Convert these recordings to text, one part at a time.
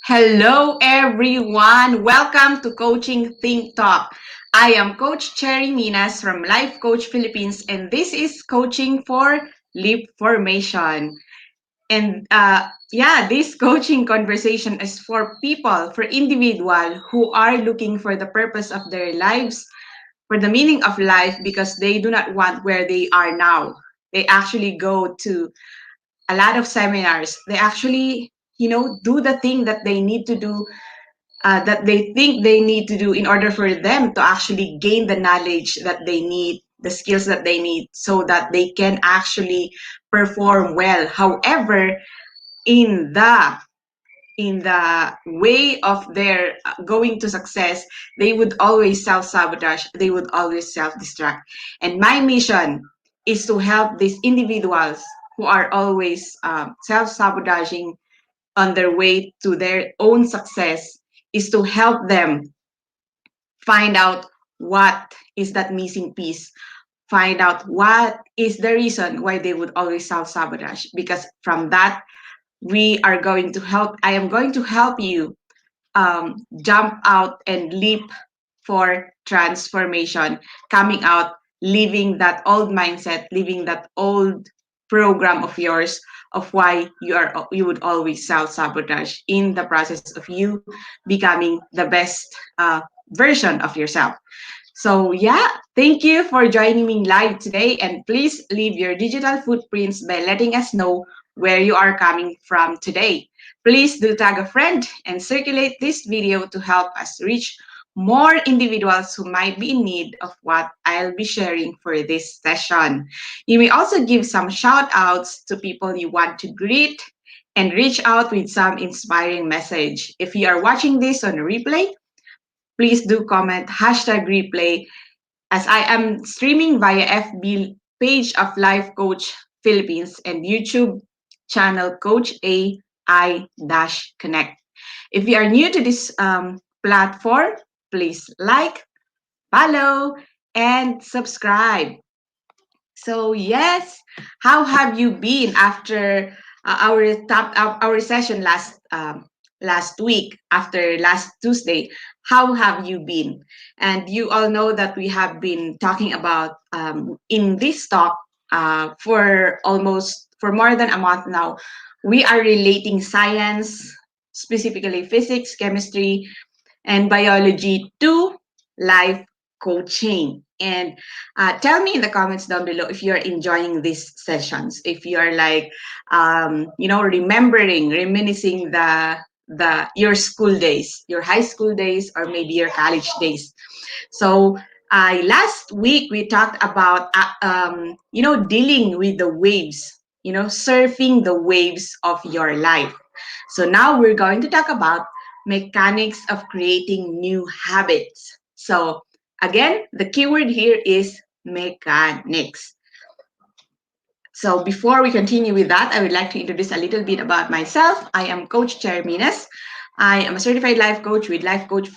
Hello, everyone. Welcome to Coaching Think Talk. I am Coach Cherry Minas from Life Coach Philippines, and this is coaching for Leapformation. And this coaching conversation is for people, for individuals who are looking for the purpose of their lives, for the meaning of life, because they do not want where they are now. They actually go to a lot of seminars. They actually, do the thing that they need to do, that they think they need to do in order for them to actually gain the knowledge that they need, the skills that they need, so that they can actually perform well. However, in the in the way of their going to success, they would always self-sabotage, they would always self-destruct. And my mission is to help these individuals who are always self-sabotaging on their way to their own success, is to help them find out what is that missing piece, find out what is the reason why they would always self-sabotage, because from that I am going to help you jump out and leap for transformation, coming out, leaving that old mindset, leaving that old program of yours of why you would always self-sabotage in the process of you becoming the best version of yourself. So yeah, thank you for joining me live today, and please leave your digital footprints by letting us know where you are coming from today. Please do tag a friend and circulate this video to help us reach more individuals who might be in need of what I'll be sharing for this session. You may also give some shout outs to people you want to greet and reach out with some inspiring message. If you are watching this on a replay, please do comment hashtag replay, as I am streaming via FB page of Life Coach Philippines and YouTube channel Coach AI-Connect. If you are new to this platform, please like, follow, and subscribe. So yes, how have you been after our session last week, after last Tuesday? How have you been? And you all know that we have been talking about in this talk for more than a month now. We are relating science, specifically physics, chemistry, and biology to life coaching. And tell me in the comments down below if you're enjoying these sessions, if you're like, reminiscing your school days, your high school days, or maybe your college days. So last week we talked about, dealing with the waves, surfing the waves of your life. So now we're going to talk about mechanics of creating new habits. So again, the keyword here is mechanics. So before we continue with that, I would like to introduce a little bit about myself. I am Coach Cherry Minas. I am a certified life coach with Life Coach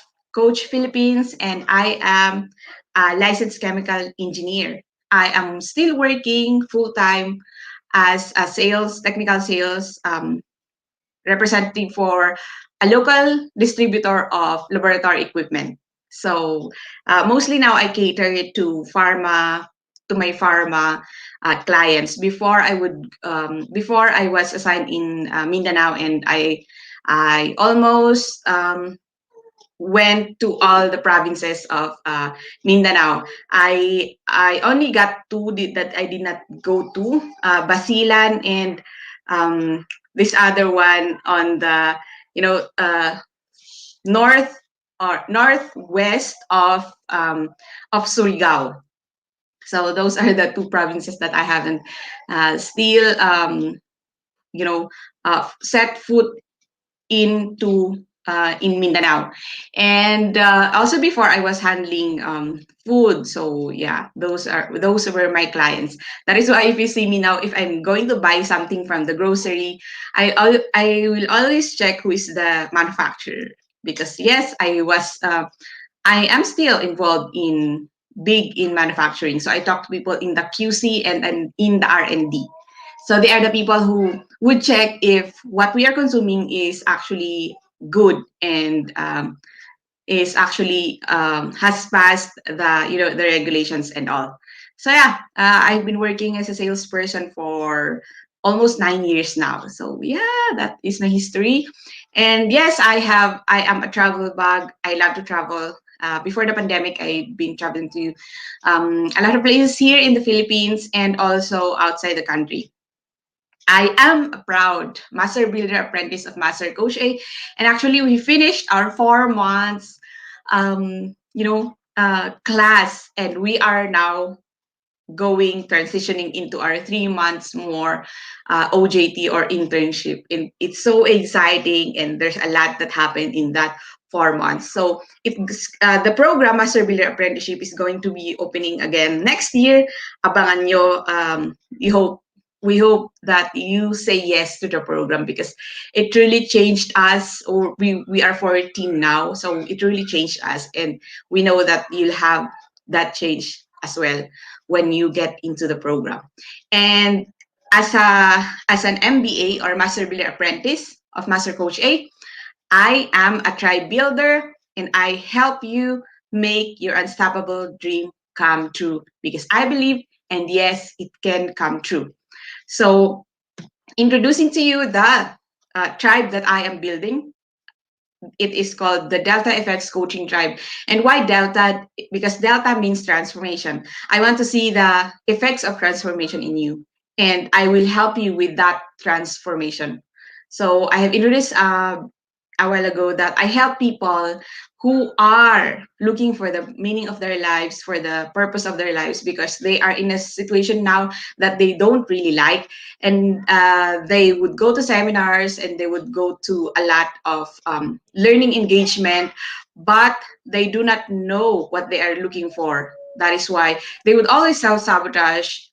Philippines, and I am a licensed chemical engineer. I am still working full-time as a technical sales representative for a local distributor of laboratory equipment. So mostly now I cater it to my pharma clients. Before I was assigned in Mindanao, and I almost went to all the provinces of Mindanao. I only got two that I did not go to, Basilan and this other one on the north or northwest of Surigao. So those are the two provinces that I haven't still set foot into in Mindanao. And also before I was handling food. So yeah, those were my clients. That is why if you see me now, if I'm going to buy something from the grocery, I will always check who is the manufacturer, because yes, I am still involved in manufacturing. So I talk to people in the QC and in the R&D. So they are the people who would check if what we are consuming is actually good, and is actually has passed the, the regulations and all. So yeah, I've been working as a salesperson for almost 9 years now. So yeah, that is my history. And yes, I am a travel bug. I love to travel. Before the pandemic, I've been traveling to a lot of places here in the Philippines and also outside the country. I am a proud Master Builder Apprentice of Master Coach A. And actually, we finished our 4 months, class, and we are now transitioning into our 3 months more OJT or internship. And it's so exciting, and there's a lot that happened in that 4 months. So the program Master Builder Apprenticeship is going to be opening again next year. Abangan nyo. We hope that you say yes to the program, because it really changed us. Or we are 14 now, so it really changed us, and we know that you'll have that change as well when you get into the program. And as an MBA or Master Builder Apprentice of Master Coach A, I am a tribe builder, and I help you make your unstoppable dream come true, because I believe, and yes, it can come true. So, introducing to you the tribe that I am building. It is called the Delta Effects Coaching Tribe. And why Delta? Because Delta means transformation. I want to see the effects of transformation in you, and I will help you with that transformation. So I have introduced a while ago that I help people who are looking for the meaning of their lives, for the purpose of their lives, because they are in a situation now that they don't really like. And they would go to seminars, and they would go to a lot of learning engagement, but they do not know what they are looking for. That is why they would always self-sabotage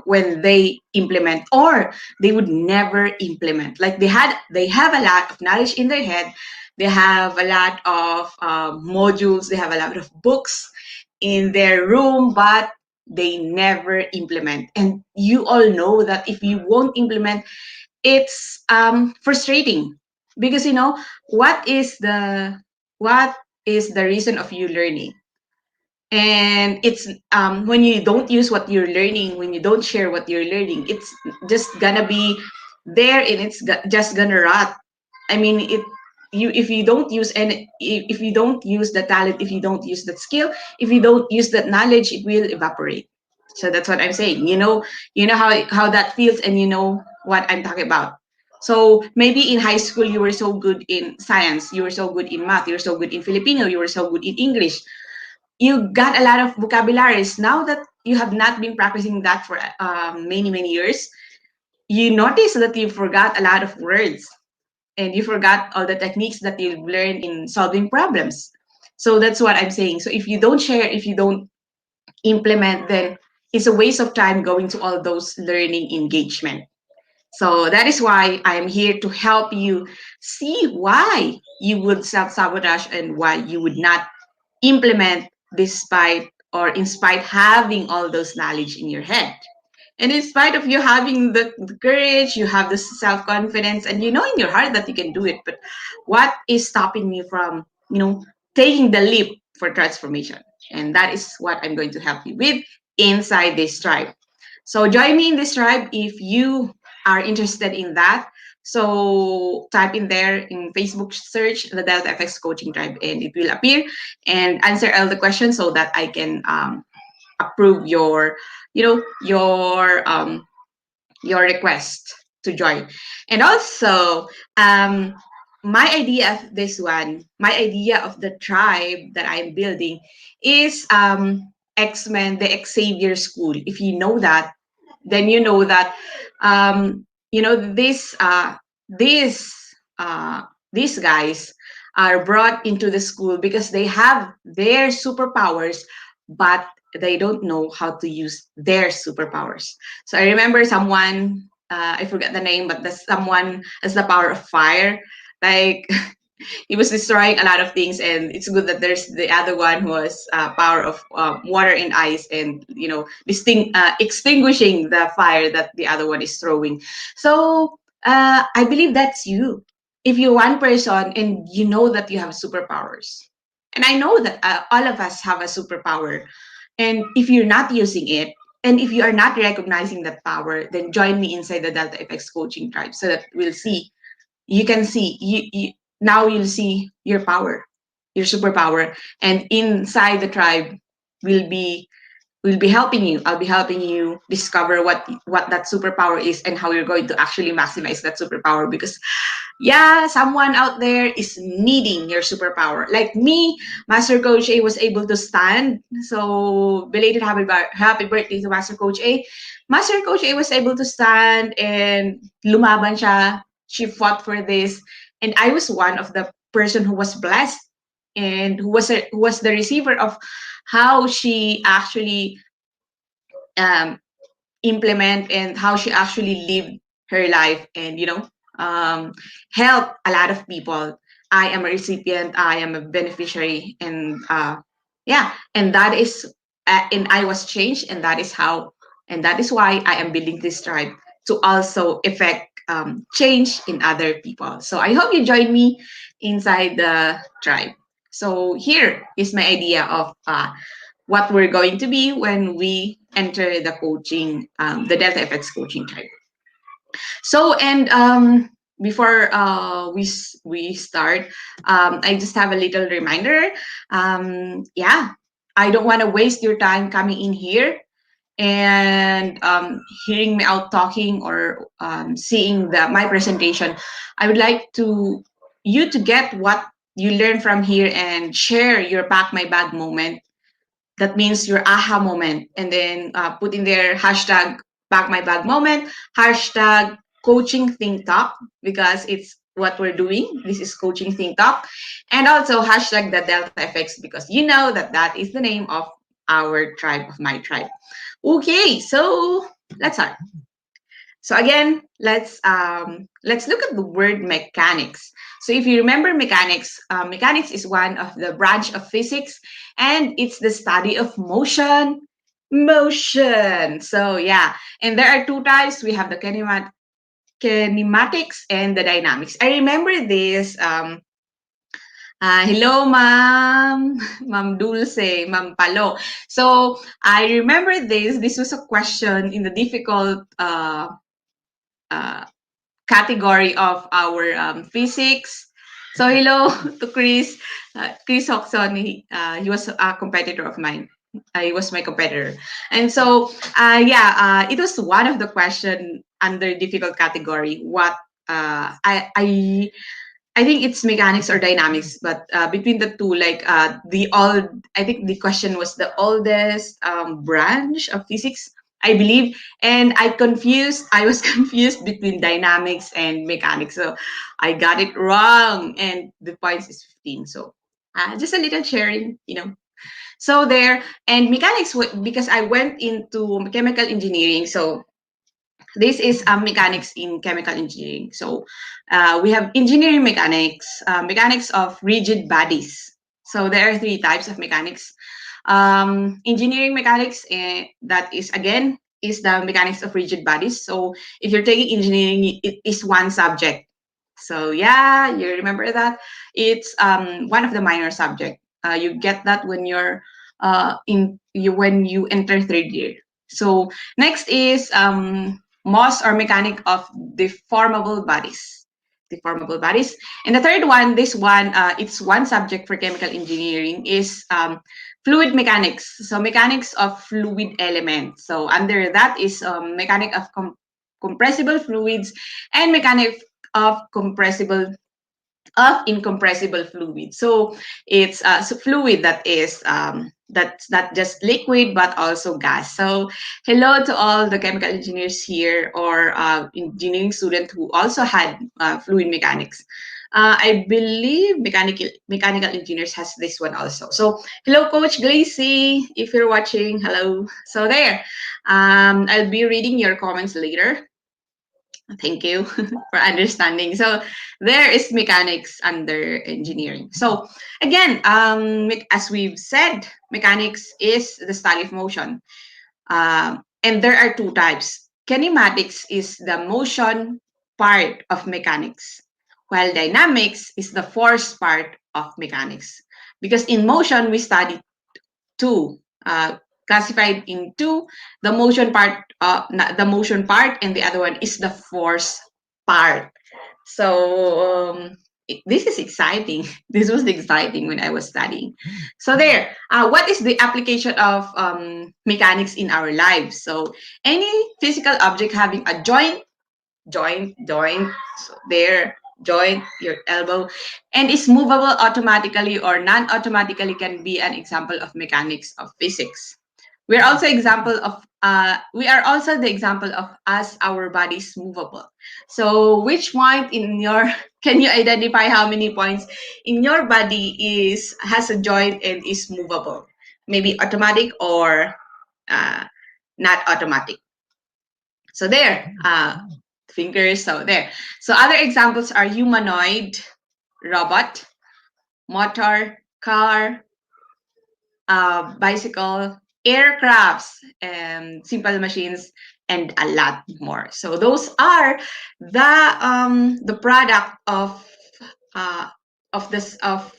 when they implement, or they would never implement. Like they have a lot of knowledge in their head, they have a lot of modules, they have a lot of books in their room, but they never implement. And you all know that if you won't implement, it's frustrating, because what is the what is the reason of you learning? And it's when you don't use what you're learning, when you don't share what you're learning, it's just gonna be there, and it's just gonna rot. I mean, if you don't use, and if you don't use the talent, if you don't use that skill, if you don't use that knowledge, it will evaporate. So that's what I'm saying. You know how that feels, and you know what I'm talking about. So maybe in high school you were so good in science, you were so good in math, you were so good in Filipino, you were so good in English, you got a lot of vocabularies. Now that you have not been practicing that for many years, you notice that you forgot a lot of words, and you forgot all the techniques that you've learned in solving problems. So that's what I'm saying. So if you don't share, if you don't implement, then it's a waste of time going to all those learning engagement. So that is why I am here to help you see why you would self-sabotage, and why you would not implement, despite or in spite having all those knowledge in your head. And in spite of you having the courage, you have the self-confidence, and you know in your heart that you can do it. But what is stopping you from, taking the leap for transformation? And that is what I'm going to help you with inside this tribe. So join me in this tribe if you are interested in that. So type in there in Facebook search the Delta FX Coaching Tribe, and it will appear, and answer all the questions so that I can approve your request to join. And also, um, my idea of the tribe that I'm building is X-Men, the Xavier School. If you know that, then you know that this these guys are brought into the school because they have their superpowers, but they don't know how to use their superpowers. So I remember someone, I forget the name, but the someone has the power of fire. Like he was destroying a lot of things, and it's good that there's the other one who has power of water and ice, and extinguishing the fire that the other one is throwing. So I believe that's you. if you're one person and you know that you have superpowers, and I know that all of us have a superpower, and if you're not using it, and if you are not recognizing that power, then join me inside the Delta FX coaching tribe so that we'll see, you can see, now you'll see your power, your superpower, and inside the tribe will be, will be helping you. I'll be helping you discover what that superpower is and how you're going to actually maximize that superpower, because yeah, someone out there is needing your superpower. Like me, Master Coach A was able to stand. So belated happy birthday to Master Coach A. Master Coach A was able to stand and lumaban siya. She fought for this, and I was one of the person who was blessed and who was the receiver of how she actually um, implement and how she actually lived her life, and um, help a lot of people. I am a recipient, I am a beneficiary, and yeah, and that is and I was changed, and that is how, and that is why I am building this tribe to also effect change in other people. So I hope you join me inside the tribe. So here is my idea of what we're going to be when we enter the coaching, the Delta FX coaching tribe. So, and before we start, I just have a little reminder. Yeah, I don't want to waste your time coming in here and hearing me out talking or seeing my presentation. I would like to you to get what you learn from here and share your pack my bag moment. That means your aha moment, and then put in there hashtag pack my bag moment, hashtag coaching think talk, because it's what we're doing. This is coaching think talk, and also hashtag the Delta FX, because you know that that is the name of our tribe, of my tribe. Okay, so let's start. So again, let's look at the word mechanics. So if you remember mechanics, mechanics is one of the branch of physics, and it's the study of motion. Motion. So yeah, and there are two types. We have the kinematics and the dynamics. I remember this. Hello, ma'am, ma'am Dulce, ma'am Palo. So I remember this. This was a question in the difficult uh, category of our physics. So hello to Chris, Chris Hoxon. He was a competitor of mine. He was my competitor, and so yeah, it was one of the question under difficult category. What I think it's mechanics or dynamics, but between the two, like I think the question was the oldest branch of physics, I believe, and I was confused between dynamics and mechanics, so I got it wrong, and the points is 15. So just a little sharing, So there, and mechanics, because I went into chemical engineering, so this is mechanics in chemical engineering. So we have engineering mechanics, mechanics of rigid bodies. So there are three types of mechanics. Engineering mechanics, that is again is the mechanics of rigid bodies. So if you're taking engineering, it is one subject. So yeah, you remember that it's one of the minor subject. You get that when you're when you enter third year. So next is MOS, or mechanic of deformable bodies. Deformable bodies. And the third one, this one, it's one subject for chemical engineering, is fluid mechanics. So mechanics of fluid elements. So under that is mechanic of compressible fluids and mechanic of compressible of incompressible fluid. So it's fluid that is that's not just liquid but also gas. So hello to all the chemical engineers here, or engineering student who also had fluid mechanics. I believe mechanical engineers has this one also. So hello, Coach Glacy, if you're watching, hello. So there, I'll be reading your comments later. Thank you for understanding. So there is mechanics under engineering. So again, as we've said, mechanics is the study of motion. And there are two types. Kinematics is the motion part of mechanics, while dynamics is the force part of mechanics. Because in motion, we study two, classified in two, the motion part, and the other one is the force part. So this is exciting. This was exciting when I was studying. So there, what is the application of mechanics in our lives? So any physical object having a joint, so there, joint, your elbow, and is movable automatically or non-automatically can be an example of mechanics of physics. We are also the example of us, our bodies movable. So which point in your can you identify how many points in your body is has a joint and is movable? Maybe automatic or uh, not automatic. So there, fingers. So there. So other examples are humanoid, robot, motor, car, bicycle, aircrafts, simple machines, and a lot more. So those are the product uh, of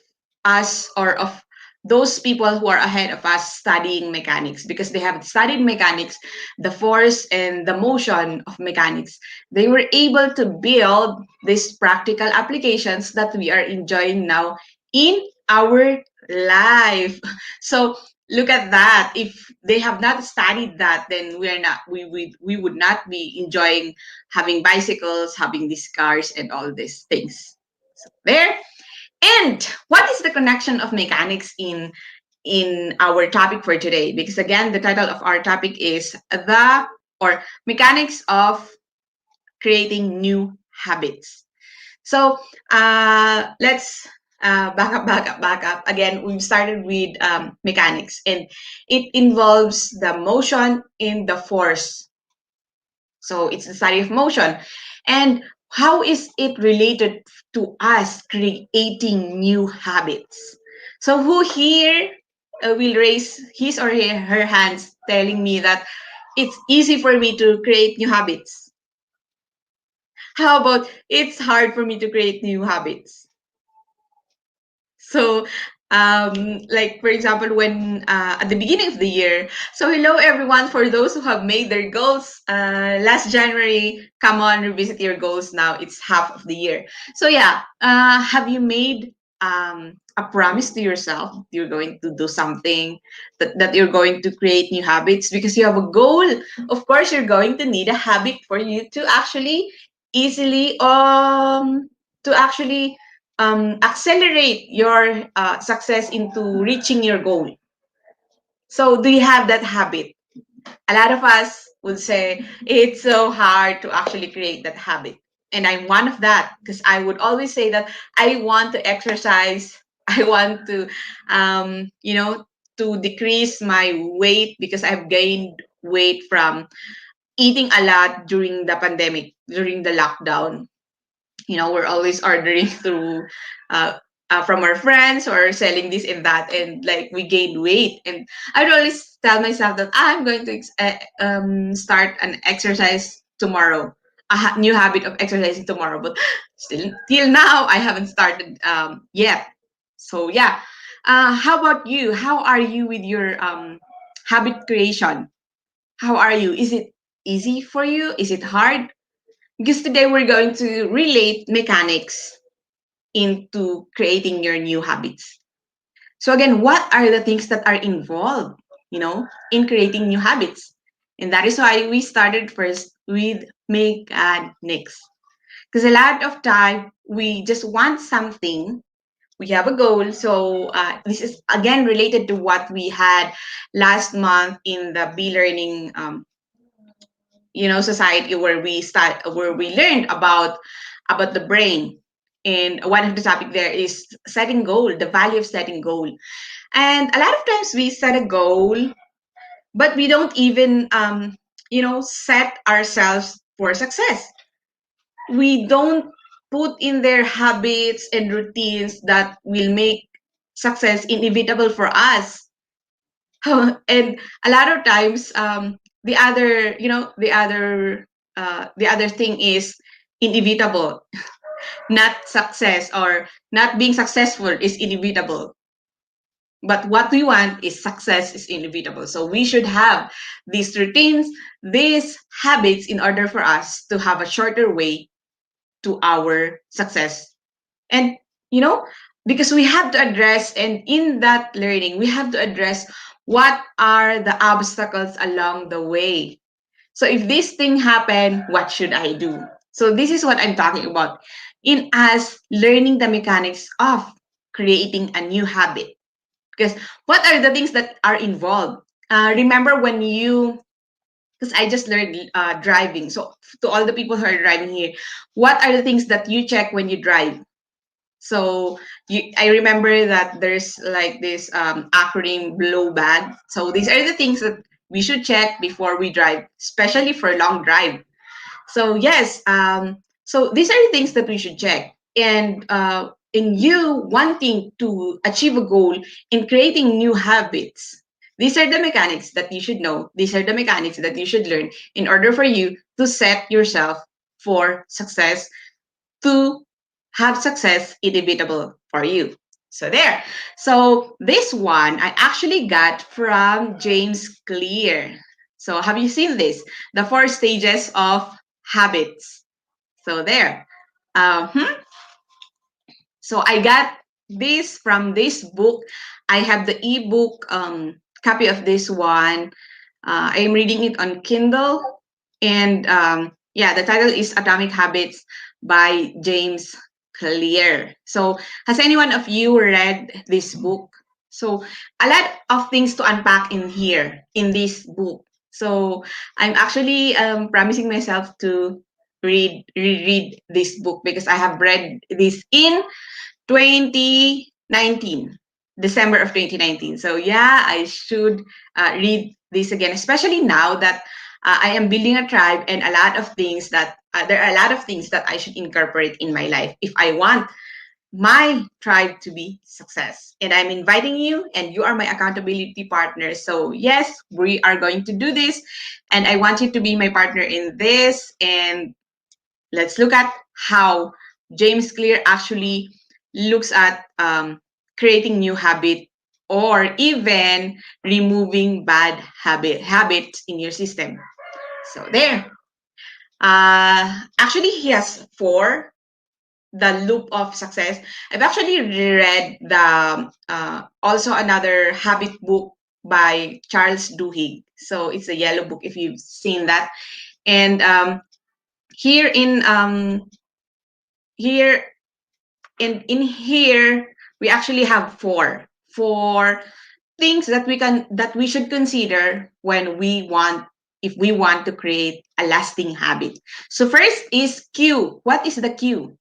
us, or of those people who are ahead of us studying mechanics, because they have studied mechanics, the force and the motion of mechanics. They were able to build these practical applications that we are enjoying now in our life. So look at that. If they have not studied that, then we would not be enjoying having bicycles, having these cars, and all these things. So there. And what is the connection of mechanics in our topic for today? Because again, the title of our topic is the or mechanics of creating new habits. So let's back up. Again, we've started with mechanics, and it involves the motion in the force. So it's the study of motion. And how is it related to us creating new habits? So who here will raise his or her hands telling me that it's easy for me to create new habits? How about it's hard for me to create new habits? So, like for example, when at the beginning of the year, so hello everyone, for those who have made their goals last January, come on, revisit your goals now. It's half of the year. So yeah, have you made a promise to yourself you're going to do something, that you're going to create new habits because you have a goal? Of course, you're going to need a habit for you to actually easily to actually accelerate your success into reaching your goal. So, do you have that habit? A lot of us would say it's so hard to actually create that habit. And I'm one of that, because I would always say that I want to exercise. I want to, to decrease my weight because I've gained weight from eating a lot during the pandemic, during the lockdown. We're always ordering through uh, from our friends or selling this and that, and like we gained weight. And I'd always tell myself that I'm going to start an exercise tomorrow, new habit of exercising tomorrow. But still till now I haven't started yet. So yeah, how about you? How are you with your habit creation? How are you? Is it easy for you? Is it hard? Because today we're going to relate mechanics into creating your new habits. So again, what are the things that are involved, in creating new habits? And that is why we started first with mechanics. Because a lot of time we just want something, we have a goal. So this is again related to what we had last month in the Be Learning society, where we learned about the brain. And one of the topic there is setting goal, the value of setting goal. And a lot of times we set a goal, but we don't even set ourselves for success. We don't put in their habits and routines that will make success inevitable for us. And a lot of times the other thing is inevitable. Not success or not being successful is inevitable, but what we want is success is inevitable. So we should have these routines, these habits in order for us to have a shorter way to our success. And you know, because we have to address, and in that learning we have to address what are the obstacles along the way. So if this thing happen, what should I do? So this is what I'm talking about in us learning the mechanics of creating a new habit. Because what are the things that are involved? Remember when you, because I just learned driving. So to all the people who are driving here, what are the things that you check when you drive? So I remember that there's like this acronym blow bag. So these are the things that we should check before we drive, especially for a long drive. So yes, so these are the things that we should check. And in you wanting to achieve a goal in creating new habits, these are the mechanics that you should know. These are the mechanics that you should learn in order for you to set yourself for success, to have success inevitable for you. So there. So this one I actually got from James Clear. So have you seen this? The 4 stages of habits. So there. Hmm. So I got this from this book. I have the ebook copy of this one. I'm reading it on Kindle, and yeah, the title is Atomic Habits by James Clear. So has anyone of you read this book? So a lot of things to unpack in here in this book. So I'm actually promising myself to reread this book because I have read this in 2019, December of 2019. So yeah, I should read this again, especially now that I am building a tribe, and a lot of things that there are a lot of things that I should incorporate in my life if I want my tribe to be success. And I'm inviting you, and you are my accountability partner. So yes, we are going to do this, and I want you to be my partner in this. And let's look at how James Clear actually looks at creating new habit, or even removing bad habits in your system. So there. Actually, he has 4. The loop of success. I've actually read the also another habit book by Charles Duhigg. So it's a yellow book if you've seen that. And here in here in here we actually have four things that we should consider when we want, if we want to create a lasting habit. So first is cue. What is the cue?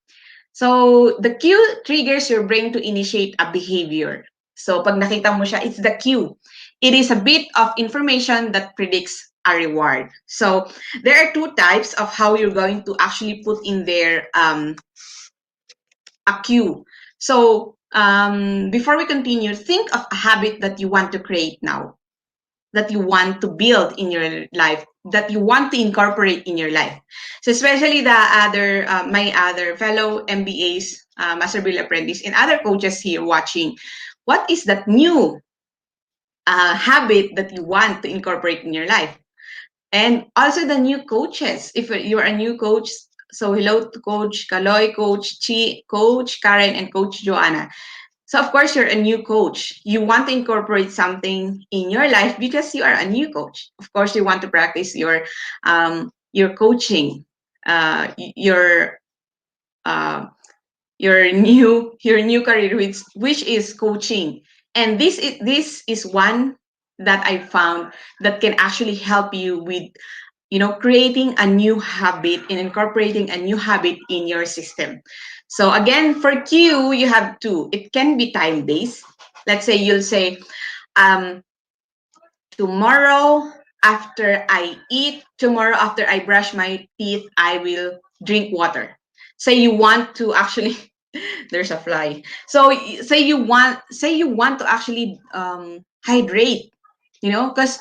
So the cue triggers your brain to initiate a behavior. So pag nakita mo siya, it's the cue. It is a bit of information that predicts a reward. So there are 2 types of how you're going to actually put in there a cue. So before we continue, think of a habit that you want to create now, that you want to build in your life, that you want to incorporate in your life. So especially the other, my other fellow MBAs, Master Bill Apprentice, and other coaches here watching, what is that new habit that you want to incorporate in your life? And also the new coaches. If you're a new coach, so hello to Coach Kaloy, Coach Chi, Coach Karen, and Coach Joanna. So of course you're a new coach. You want to incorporate something in your life because you are a new coach. Of course, you want to practice your coaching, your uh, your new career, which is coaching. And this is one that I found that can actually help you with, creating a new habit and incorporating a new habit in your system. So again, for Q, you have 2. It can be time based. Let's say you'll say, um, tomorrow after I eat, tomorrow after I brush my teeth, I will drink water. Say you want to actually there's a fly. So say you want to actually hydrate, because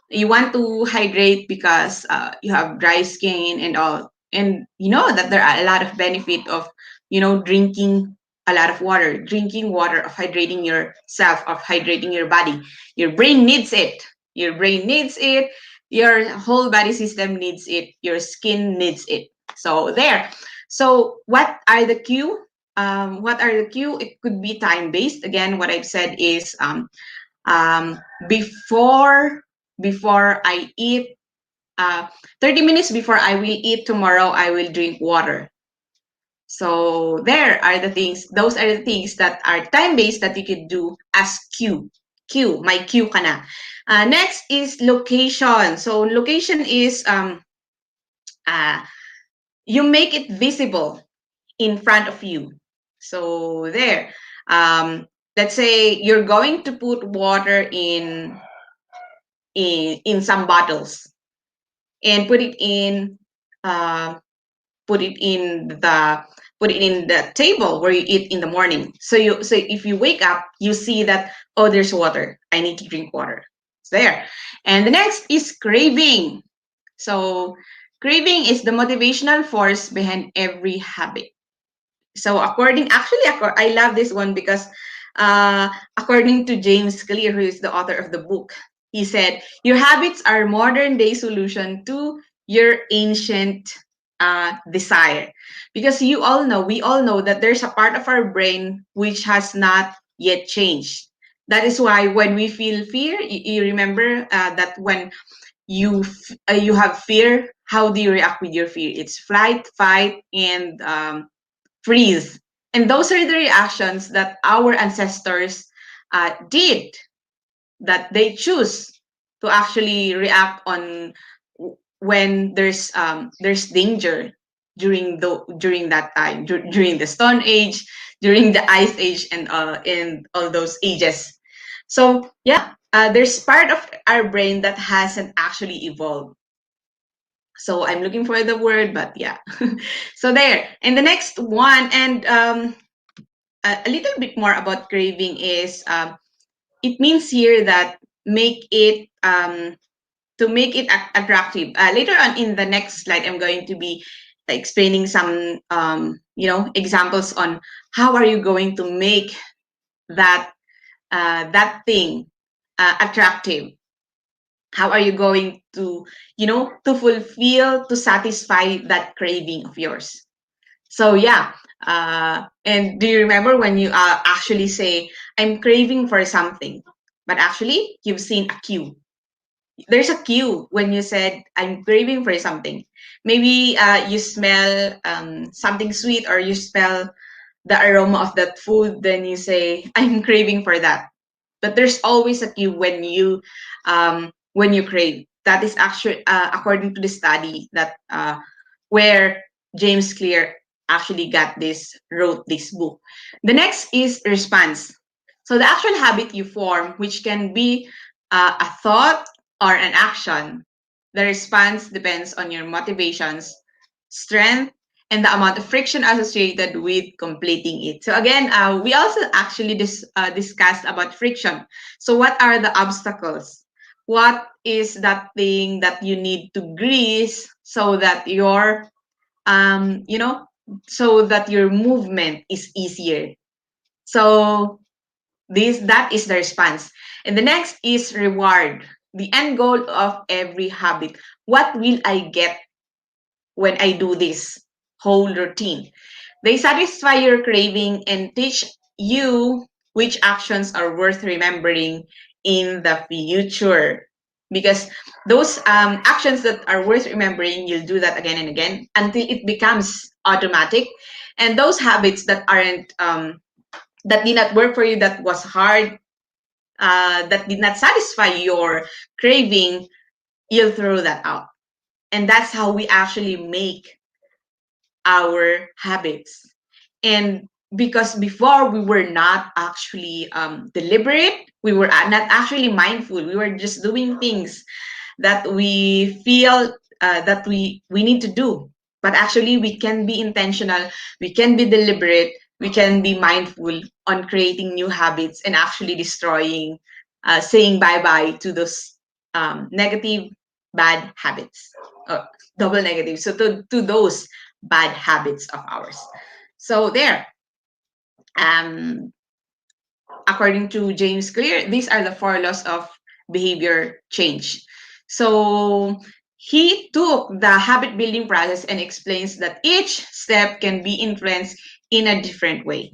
you want to hydrate because you have dry skin and all, and you know that there are a lot of benefit of drinking a lot of water, drinking water, of hydrating yourself, of hydrating your body. Your brain needs it. Your brain needs it. Your whole body system needs it. Your skin needs it. So there. So what are the cue? What are the cue? It could be time based. Again, what I've said is um, before before I eat, uh, 30 minutes before I will eat tomorrow, I will drink water. So there are the things, those are the things that are time-based that you could do as cue. Cue, my cue ka na. Next is location. So location is uh, you make it visible in front of you. So there, let's say you're going to put water in some bottles and uh, put it in the put it in the table where you eat in the morning. So if you wake up, you see that, oh, there's water. I need to drink water. It's there. And the next is craving. So craving is the motivational force behind every habit. So I love this one because according to James Clear, who is the author of the book, he said, your habits are modern day solution to your ancient desire. Because we all know that there's a part of our brain which has not yet changed. That is why when we feel fear, you remember that when you have fear, how do you react with your fear? It's flight, fight, and freeze. And those are the reactions that our ancestors did, that they choose to actually react on when there's danger during that time, during the Stone Age, during the Ice Age, and in all those ages. So yeah, there's part of our brain that hasn't actually evolved. So I'm looking for the word, but yeah. So there. And the next one, and a little bit more about craving is it means here that make it to make it attractive. Later on in the next slide, I'm going to be explaining some examples on how are you going to make that that thing attractive. How are you going to to fulfill, to satisfy that craving of yours? So yeah, and do you remember when you actually say, I'm craving for something, but actually you've seen a cue. There's a cue when you said, I'm craving for something. Maybe you smell something sweet, or you smell the aroma of that food, then you say, I'm craving for that. But there's always a cue when you crave. That is actually according to the study that where James Clear actually wrote this book. The next is response. So the actual habit you form, which can be a thought or an action, the response depends on your motivations, strength, and the amount of friction associated with completing it. So again, we also actually discussed about friction. So what are the obstacles? What is that thing that you need to grease so that um, you know, so that your movement is easier? So that is the response. And the next is reward. The end goal of every habit. What will I get when I do this whole routine? They satisfy your craving and teach you which actions are worth remembering in the future. Because those actions that are worth remembering, you'll do that again and again until it becomes automatic. And those habits that aren't that did not work for you, that was hard, that did not satisfy your craving, you'll throw that out. And that's how we actually make our habits. And because before we were not actually deliberate, we were not actually mindful, we were just doing things that we feel that we need to do. But actually we can be intentional, we can be deliberate, we can be mindful on creating new habits and actually destroying, saying bye-bye to those negative, bad habits, double negative, so to those bad habits of ours. So there, um, according to James Clear, these are the four laws of behavior change. So he took the habit building process and explains that each step can be influenced in a different way.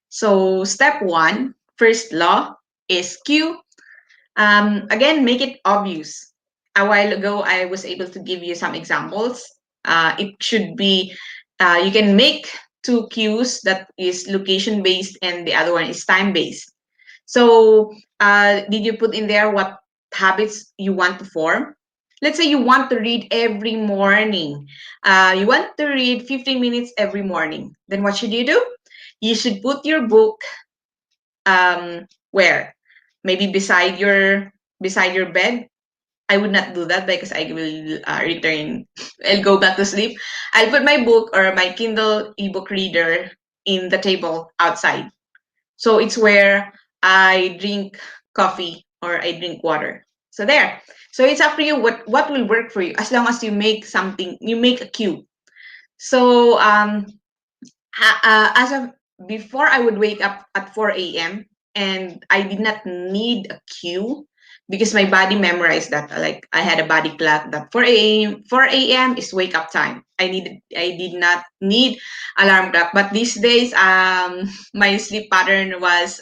So step one, first law is cue. Again, make it obvious. A while ago, I was able to give you some examples. It should be, you can make two cues that is location based and the other one is time based. So, did you put in there what habits you want to form? Let's say you want to read every morning. You want to read 15 minutes every morning. Then what should you do? You should put your book where? Maybe beside your bed. I would not do that because I will return. I'll go back to sleep. I'll put my book or my Kindle ebook reader in the table outside. So it's where I drink coffee or I drink water. So there. So it's up to you what will work for you as long as you make something, you make a cue. So as of before, I would wake up at 4 a.m. and I did not need a cue because my body memorized that. Like I had a body clock that 4 a.m. is wake up time. I did not need alarm clock. But these days, my sleep pattern was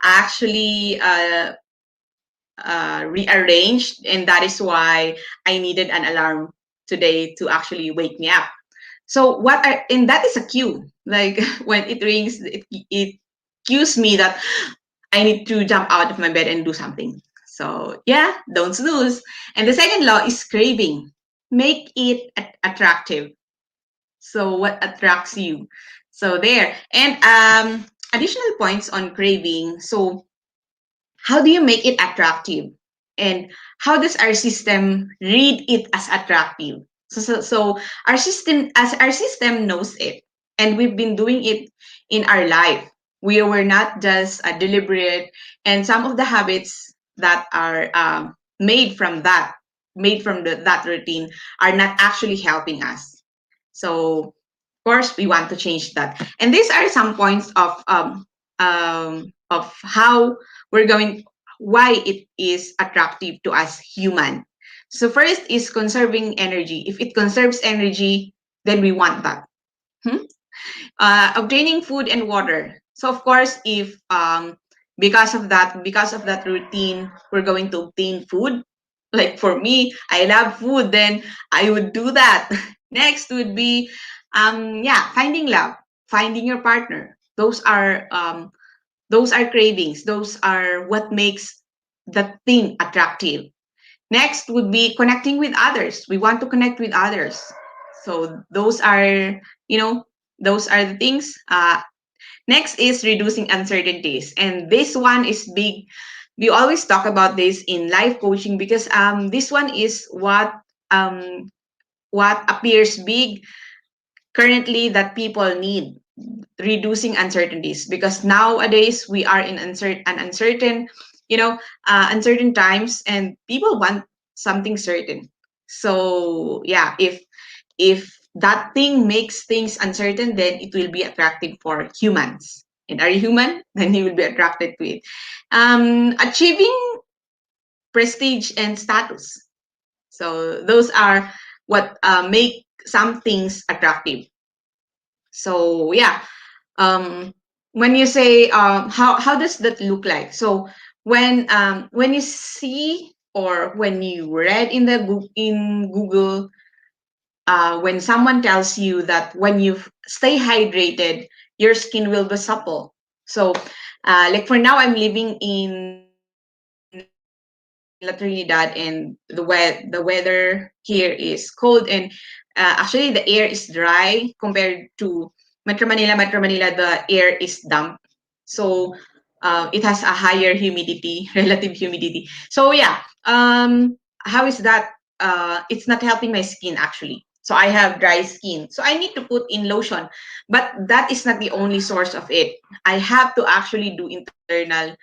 actually rearranged, and that is why I needed an alarm today to actually wake me up. So and that is a cue. Like when it rings, it cues me that I need to jump out of my bed and do something. So yeah, don't snooze. And the second law is craving. Make it attractive. So what attracts you? So there. And additional points on craving. So how do you make it attractive? And how does our system read it as attractive? So our system knows it, and we've been doing it in our life. We were not just deliberate, and some of the habits that are made from that routine, are not actually helping us. So, of course, we want to change that. And these are some points of how we're going, why it is attractive to us human. So first is conserving energy. If it conserves energy, then we want that. Hmm? Obtaining food and water. So of course, if because of that routine, we're going to obtain food. Like for me, I love food, then I would do that. Next would be, yeah, finding love, finding your partner. Those are cravings. Those are what makes the thing attractive. Next would be connecting with others. We want to connect with others. So those are, you know, those are the things. Next is reducing uncertainties. And this one is big. We always talk about this in life coaching because this one is what appears big currently that people need, reducing uncertainties, because nowadays we are in uncertain, uncertain times, and people want something certain. So yeah, if that thing makes things uncertain, then it will be attractive for humans. And are you human? Then you will be attracted to it. Achieving prestige and status. So those are what make some things attractive. So yeah, um, when you say how does that look like? So when you see or when you read in in Google, when someone tells you that when you stay hydrated, your skin will be supple. So like for now, I'm living in La Trinidad, and the weather here is cold, and actually the air is dry compared to Metro Manila. Metro Manila, the air is damp. So it has a higher humidity, relative humidity. So yeah, how is that? It's not helping my skin actually. So I have dry skin. So I need to put in lotion. But that is not the only source of it. I have to actually do internal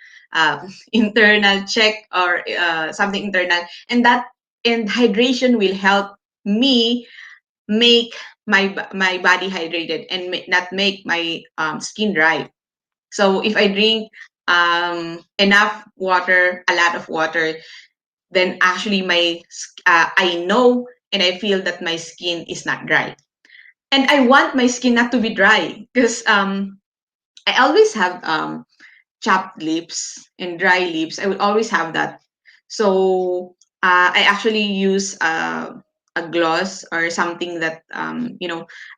check or something internal. And hydration will help me make my body hydrated and not make my skin dry. So if I drink enough water, a lot of water, then actually I know and I feel that my skin is not dry. And I want my skin not to be dry because I always have chapped lips and dry lips. I would always have that. So I actually use a gloss or something that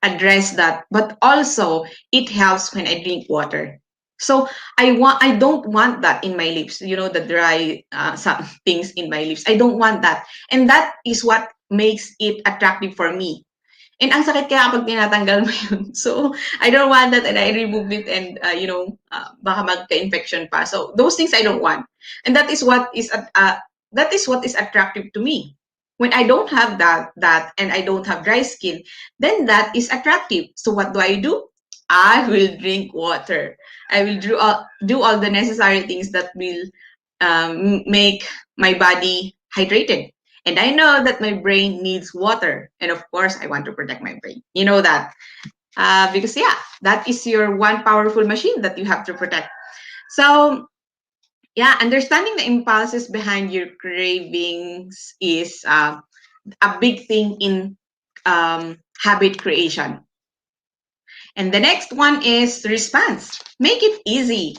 address that. But also it helps when I drink water. So I don't want that in my lips. You know, the dry some things in my lips. I don't want that, and that is what makes it attractive for me. And ang sakit kaya kapag tinatanggal mo yun. So, I don't want that and I remove it and, baka magka-infection pa. So, those things I don't want. And that is what is attractive to me. When I don't have that and I don't have dry skin, then that is attractive. So, what do? I will drink water. I will do all the necessary things that will make my body hydrated. And I know that my brain needs water. And of course, I want to protect my brain. You know that. Because, yeah, that is your one powerful machine that you have to protect. So, yeah, understanding the impulses behind your cravings is a big thing in habit creation. And the next one is response. Make it easy.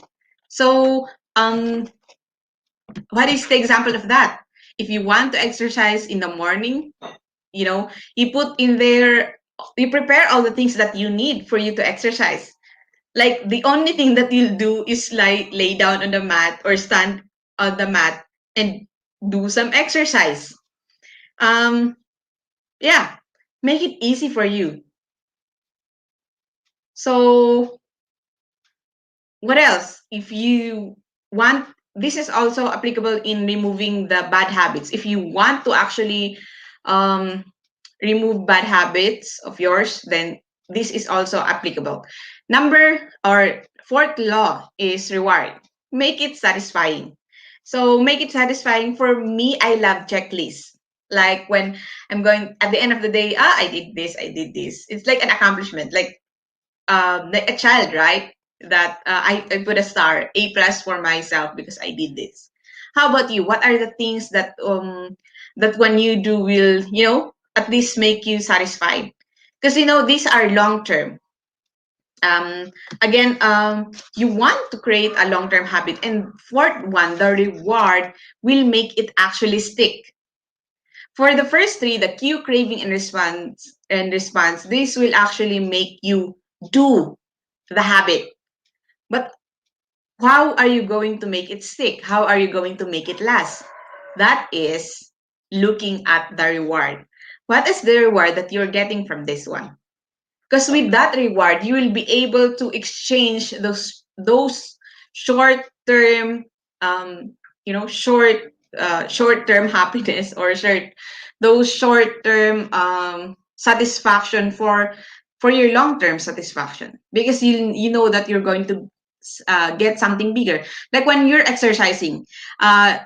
So, what is the example of that? If you want to exercise in the morning, you put in there, you prepare all the things that you need for you to exercise. Like the only thing that you'll do is lay down on the mat or stand on the mat and do some exercise. Um, yeah, make it easy for you. So what else? If you want, this is also applicable in removing the bad habits. If you want to actually um, remove bad habits of yours, then this is also applicable. Number or fourth law is reward. Make it satisfying. So make it satisfying. For me, I love checklists. Like when I'm going at the end of the day, I did this, I did this. It's like an accomplishment. Like a child, right? That I put a star, A plus for myself because I did this. How about you? What are the things that when you do will at least make you satisfied? Because these are long term. Um, again, you want to create a long term habit, and fourth one, the reward will make it actually stick. For the first three, the cue, craving, and response, this will actually make you do the habit. But how are you going to make it stick? How are you going to make it last? That is looking at the reward. What is the reward that you're getting from this one? Because with that reward, you will be able to exchange those short term, short term happiness or those short term satisfaction for your long term satisfaction, because you know that you're going to get something bigger. Like when you're exercising, uh,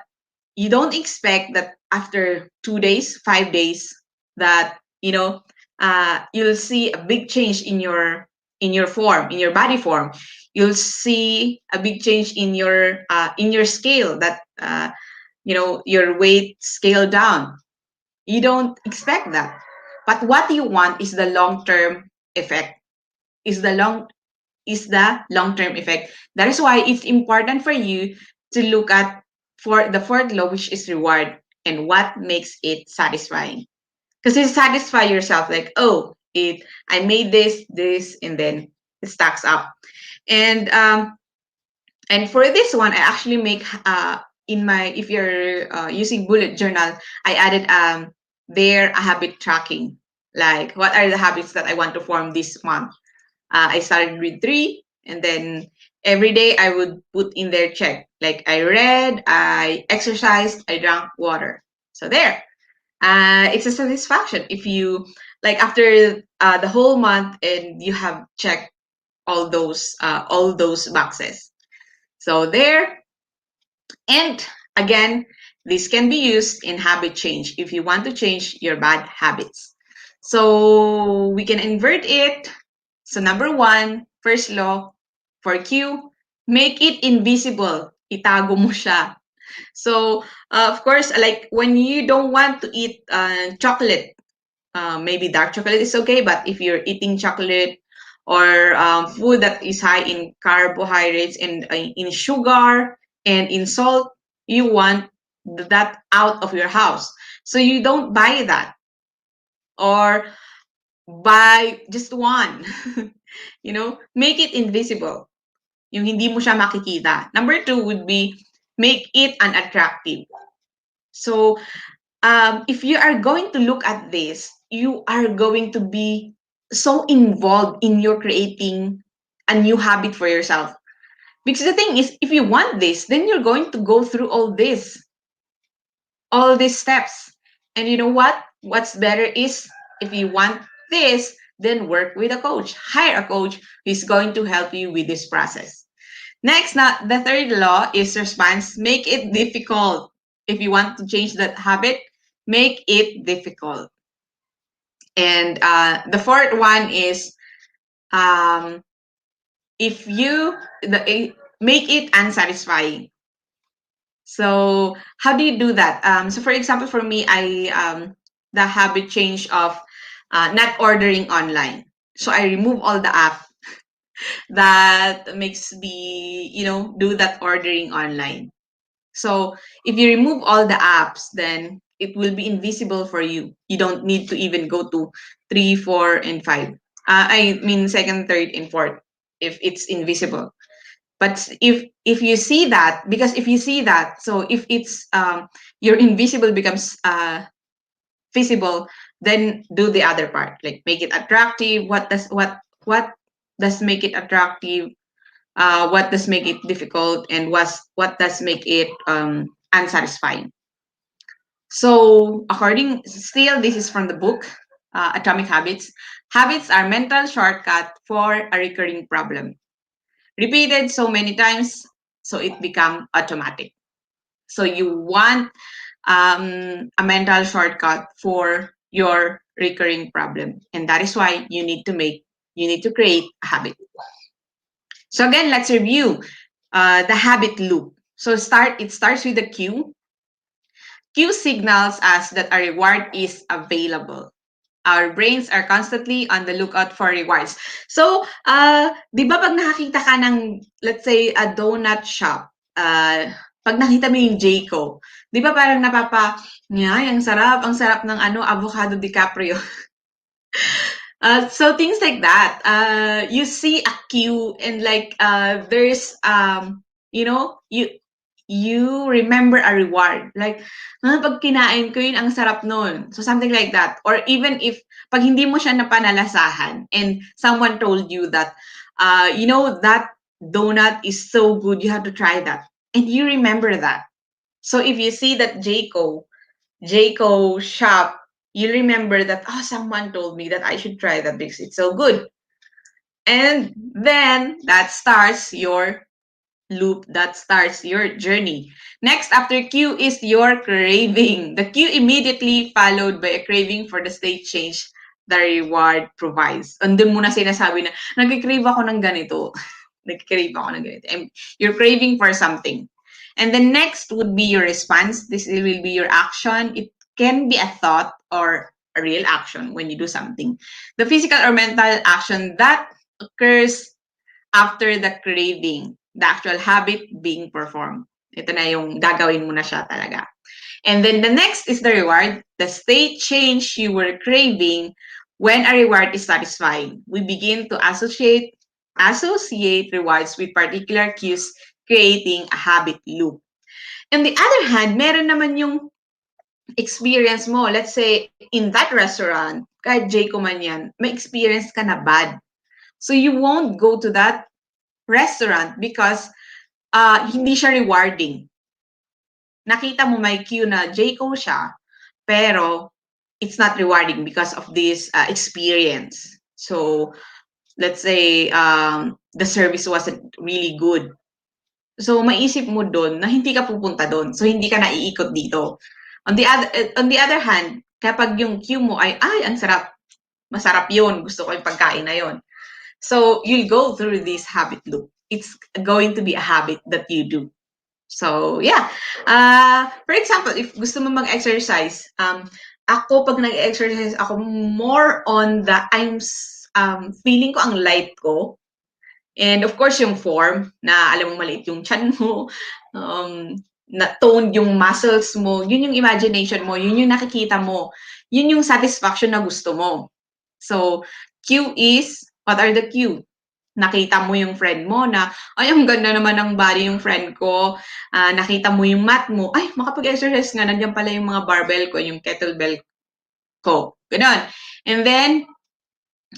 you don't expect that after 2 days, 5 days, that you'll see a big change in your form, in your body form. You'll see a big change in your scale, that your weight scale down. You don't expect that, but what you want is the long term effect. Is the long term effect. That is why it's important for you to look at for the fourth law, which is reward, and what makes it satisfying. Because you satisfy yourself, like, oh, I made this, and then it stacks up. And for this one, I actually make in my if you're using bullet journal, I added there a habit tracking. Like, what are the habits that I want to form this month? I started with 3, and then every day I would put in there check. Like, I read, I exercised, I drank water. So there, it's a satisfaction if you like after the whole month and you have checked all those boxes. So there, and again, this can be used in habit change if you want to change your bad habits. So we can invert it. So number one, first law for Q, make it invisible. Itago mo siya. So of course, like when you don't want to eat chocolate, maybe dark chocolate is okay, but if you're eating chocolate or food that is high in carbohydrates and in sugar and in salt, you want that out of your house. So you don't buy that, or buy just one. Make it invisible. Yung hindi mo siya makikita. Number two would be make it unattractive. So if you are going to look at this, you are going to be so involved in your creating a new habit for yourself. Because the thing is, if you want this, then you're going to go through all these steps. And you know what? What's better is if you want this, then work with a coach. Hire a coach who is going to help you with this process. Next, now the third law is response. Make it difficult. If you want to change that habit, make it difficult. And the fourth one is um, if you make it unsatisfying. So how do you do that? So for example, for me, I the habit change of not ordering online. So I remove all the app that makes me, do that ordering online. So if you remove all the apps, then it will be invisible for you. You don't need to even go to 3, 4, and 5. I mean second, third, and fourth if it's invisible. But if you see that, because if you see that, so if it's your invisible becomes visible, then do the other part, like make it attractive. What does make it attractive? What does make it difficult, and what does make it unsatisfying? So this is from the book Atomic Habits. Habits are mental shortcut for a recurring problem. Repeated so many times, so it become automatic. So you want a mental shortcut for your recurring problem, and that is why you need to create a habit. So again, let's review the habit loop. So it starts with the cue. Cue signals us that a reward is available. Our brains are constantly on the lookout for rewards. So, di ba pag nakakita ka ng, let's say, a donut shop, pag nakita mo yung Jayco, di ba parang ang sarap ng avocado DiCaprio. So things like that. You see a queue and like there's you remember a reward. Like, pag kinain ko yun, ang sarap nun. So something like that. Or even if pag hindi mo siya napanalasahan and someone told you that that donut is so good, you have to try that. And you remember that. So if you see that Jayco shop, you remember that, someone told me that I should try that because it's so good. And then that starts your loop, that starts your journey. Next after cue is your craving. The cue immediately followed by a craving for the state change the reward provides. Andun muna sinasabi na, nag-crave ako ng ganito. Nag-crave ako ng ganito. And you're craving for something. And the next would be your response. This will be your action. It can be a thought or a real action when you do something. The physical or mental action that occurs after the craving, the actual habit being performed. Ito na yung gagawin mo na siya talaga. And then the next is the reward, the state change you were craving when a reward is satisfying. We begin to associate rewards with particular cues, creating a habit loop. On the other hand, meron naman yung experience mo. Let's say, in that restaurant, kahit Jayco man yan, may experience ka na bad. So you won't go to that restaurant because hindi siya rewarding. Nakita mo may queue na Jayco siya, pero it's not rewarding because of this experience. So let's say the service wasn't really good. So maisip mo doon na hindi ka pupunta doon. So hindi ka naiikot dito. On the other hand, kapag yung queue mo ay ang sarap. masarap yun, gusto ko yung pagkain na yun. So you'll go through this habit loop. It's going to be a habit that you do. So yeah, for example, if gusto mo mag-exercise, ako pag nag-exercise ako, more on the feeling ko ang light ko. And of course, yung form, na alam mo maliit yung chan mo, na-toned yung muscles mo, yun yung imagination mo, yun yung nakikita mo, yun yung satisfaction na gusto mo. So, Q is, what are the Q? Nakita mo yung friend mo na, ay, ang ganda naman ng body yung friend ko. Nakita mo yung mat mo, ay, makapag-exercise nga, nandiyan pala yung mga barbell ko, yung kettlebell ko. Ganon. And then,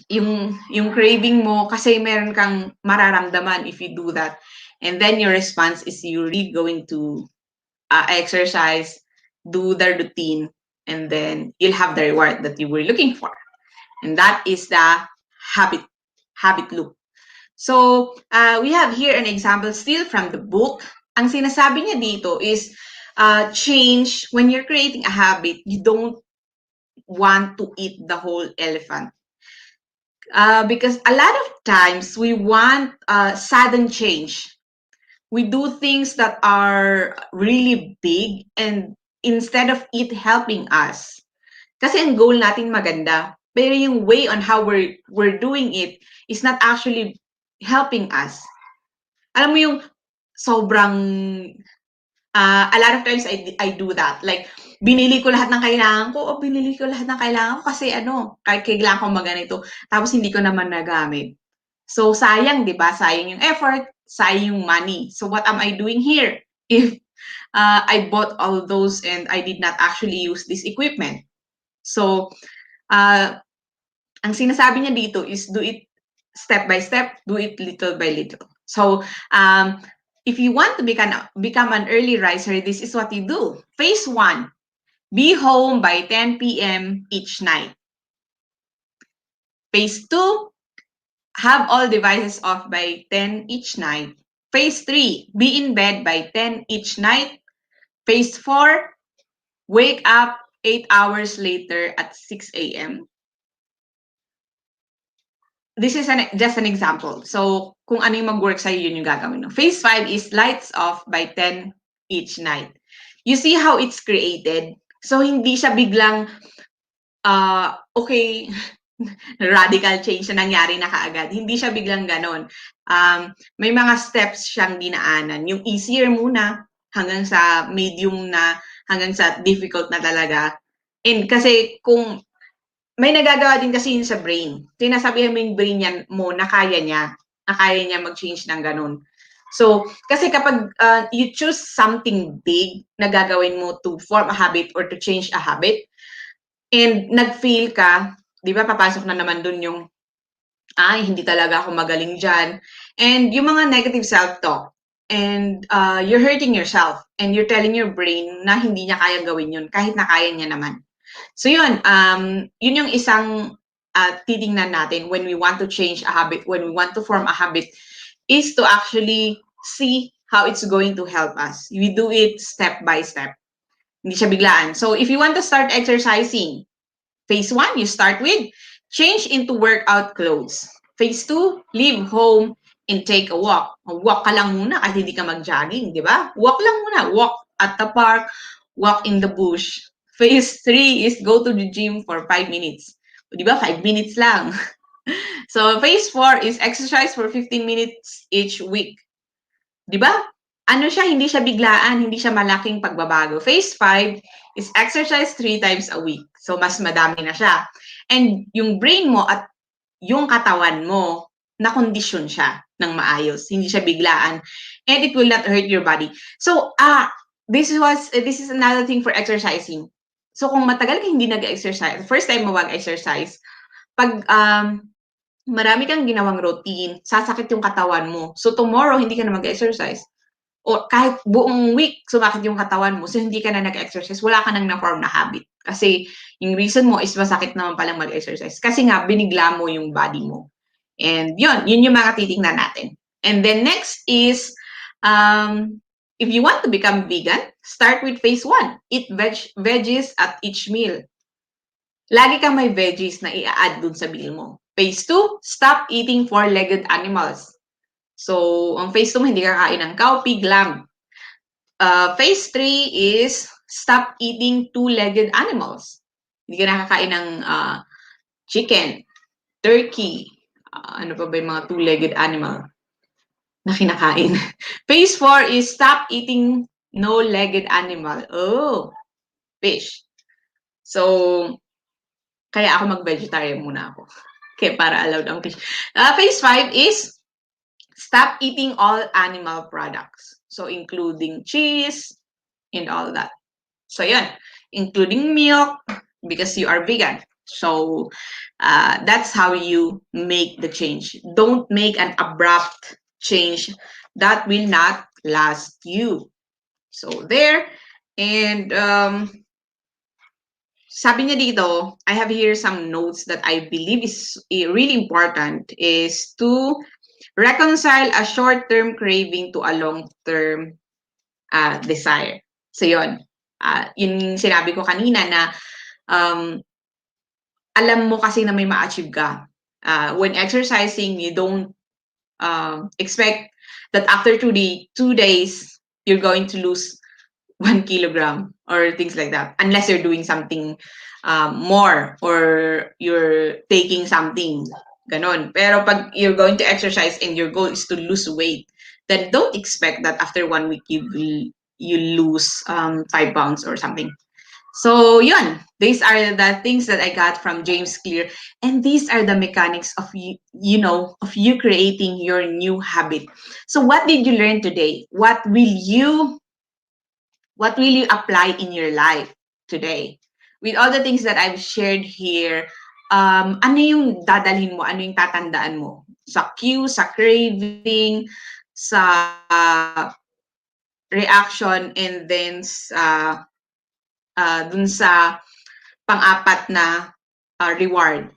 yung craving mo, kasi meron kang mararamdaman if you do that. And then your response is you're really going to exercise, do the routine, and then you'll have the reward that you were looking for. And that is the habit loop. So, we have here an example still from the book. Ang sinasabi niya dito is, change, when you're creating a habit, you don't want to eat the whole elephant. Because a lot of times we want sudden change. We do things that are really big, and instead of it helping us, kasi ang goal natin maganda, pero yung way on how we're doing it is not actually helping us. Alam mo yung sobrang, a lot of times I do that. Like, binili ko lahat ng kailangan ko, binili ko lahat ng kailangan ko kasi kailangan ko maganito. Tapos hindi ko naman nagamit. So, sayang, di ba? Sayang yung effort, sayang yung money. So, what am I doing here? If I bought all those and I did not actually use this equipment. So, ang sinasabi niya dito is do it step by step, do it little by little. So, if you want to become an early riser, this is what you do. Phase 1, be home by 10 p.m. each night. Phase 2, have all devices off by 10 each night. Phase 3, be in bed by 10 each night. Phase 4, wake up 8 hours later at 6 a.m. This is just an example. So, kung ano yung mag-work sa'yo, yun yung gagawin mo. Phase 5 is lights off by 10 each night. You see how it's created? So, hindi siya biglang, okay, radical change na nangyari na kaagad. Hindi siya biglang ganon. May mga steps siyang dinaanan. Yung easier muna, hanggang sa medium na, hanggang sa difficult na talaga. And kasi kung may nagagawa din kasi yun sa brain. Sinasabihan mo yung brain mo na kaya niya mag-change ng ganun. So, kasi kapag you choose something big na gagawin mo to form a habit or to change a habit, and nag-fail ka, di ba, papasok na naman dun yung, hindi talaga ako magaling dyan. And yung mga negative self-talk, and you're hurting yourself, and you're telling your brain na hindi niya kaya gawin yun, kahit na kaya niya naman. So yun yung isang titingnan natin when we want to change a habit, when we want to form a habit, is to actually see how it's going to help us. We do it step by step. Hindi siya biglaan. So if you want to start exercising, phase 1, you start with change into workout clothes. Phase 2, leave home and take a walk. Walk ka lang muna kasi hindi ka mag-jogging, di ba? Walk lang muna. Walk at the park, walk in the bush. Phase 3 is go to the gym for 5 minutes. Di ba? 5 minutes lang. So, phase 4 is exercise for 15 minutes each week. Di ba? Hindi siya biglaan, hindi siya malaking pagbabago. Phase 5 is exercise 3 times a week. So, mas madami na siya. And yung brain mo at yung katawan mo, na-condition siya ng maayos. Hindi siya biglaan. And it will not hurt your body. So, this is another thing for exercising. So, kung matagal ka hindi nag-exercise, first time mo mag-exercise, pag marami kang ginawang routine, sasakit yung katawan mo. So, tomorrow, hindi ka na mag-exercise. O kahit buong week, sumakit yung katawan mo, so hindi ka na nag-exercise, wala ka nang na-form na habit. Kasi yung reason mo is masakit naman palang mag-exercise. Kasi nga, binigla mo yung body mo. And yun yung mga titingnan natin. And then next is, if you want to become vegan, start with phase 1. Eat veggies at each meal. Lagi kang may veggies na i-add dun sa meal mo. Phase 2, stop eating four-legged animals. So, ang phase 2 mo, hindi ka kain ng cow, pig, lamb. Phase 3 is stop eating two-legged animals. Hindi ka nakakain ng chicken, turkey, ano pa ba yung mga two-legged animal na kinakain. Phase 4 is stop eating no-legged animal. Oh, fish. So, kaya ako mag-vegetarian muna ako. Kaya para allowed ang fish. Phase 5 is stop eating all animal products. So, including cheese and all that. So, yun. Including milk because you are vegan. So, that's how you make the change. Don't make an abrupt change that will not last you. So, there. And sabi niya dito, I have here some notes that I believe is really important is to reconcile a short-term craving to a long-term desire. So, yun. Yun sinabi ko kanina na alam mo kasi na may ma-achieve ka. When exercising, you don't expect that after 2 days, you're going to lose 1 kilogram or things like that, unless you're doing something more or you're taking something. Ganon. Pero pag you're going to exercise and your goal is to lose weight, then don't expect that after 1 week you lose 5 pounds or something. So, yun. These are the things that I got from James Clear. And these are the mechanics of of you creating your new habit. So, what did you learn today? What will you apply in your life today? With all the things that I've shared here, ano yung dadalhin mo? Ano yung tatandaan mo? Sa cue, sa craving, sa reaction, and then dun sa pang-apat na reward.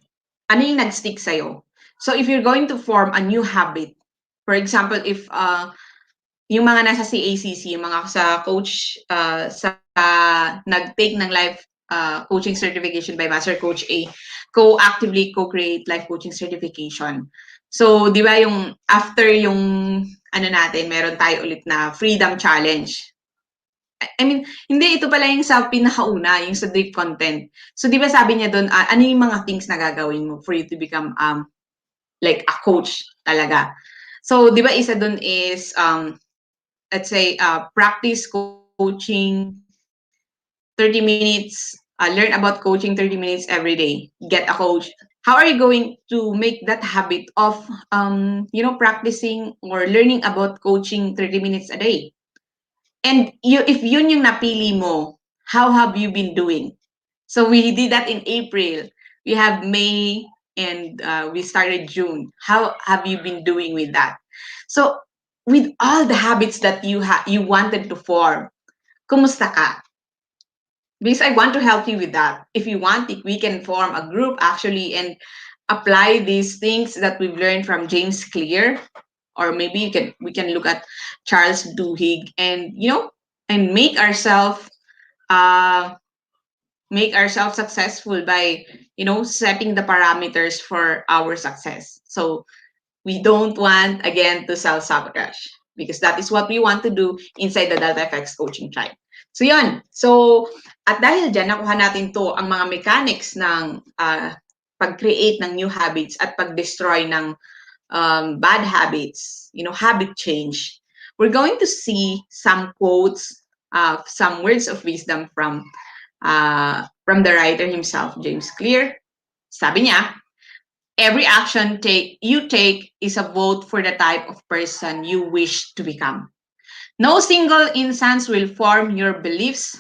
Ano yung nag-stick sa'yo? So, if you're going to form a new habit, for example, if yung mga nasa CACC, yung mga sa coach, sa nag-take ng life coaching certification by Master Coach A, co-actively co-create life coaching certification. So, di ba yung after yung ano natin, meron tayo ulit na freedom challenge. I mean, hindi, ito pala yung sa pinakauna, yung sa deep content. So, di ba sabi niya doon, ano yung mga things na gagawin mo for you to become like a coach talaga. So, di ba isa doon is, let's say, practice coaching 30 minutes, learn about coaching 30 minutes every day, get a coach. How are you going to make that habit of, practicing or learning about coaching 30 minutes a day? And if yun yung napili mo, how have you been doing? So we did that in April. We have May and we started June. How have you been doing with that? So with all the habits that you wanted to form, kumusta ka? Because I want to help you with that. If you want it, we can form a group actually and apply these things that we've learned from James Clear, or maybe we can look at Charles Duhigg and and uh, make ourselves successful by setting the parameters for our success. So we don't want again to self-sabotage because that is what we want to do inside the Delta FX coaching tribe. So yun. So at dahil dyan, nakuha natin to ang mga mechanics ng pag-create ng new habits at pag-destroy ng bad habits, habit change. We're going to see some quotes, some words of wisdom from the writer himself, James Clear. Sabi niya, every action you take is a vote for the type of person you wish to become. No single instance will form your beliefs,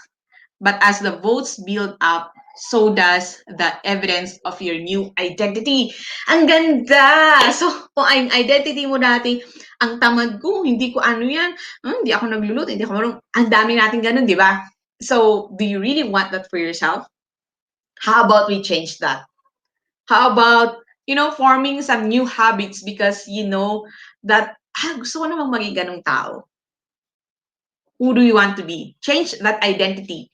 but as the votes build up, so does the evidence of your new identity. Ang ganda! So, kung ang identity mo dati, ang tamad ko, hindi ko ano yan, hindi ako nagluluto, hindi ako marunong, ang dami natin ganun, di ba? So, do you really want that for yourself? How about we change that? How about, forming some new habits because you know that, gusto ko namang maging ganong tao. Who do you want to be? Change that identity.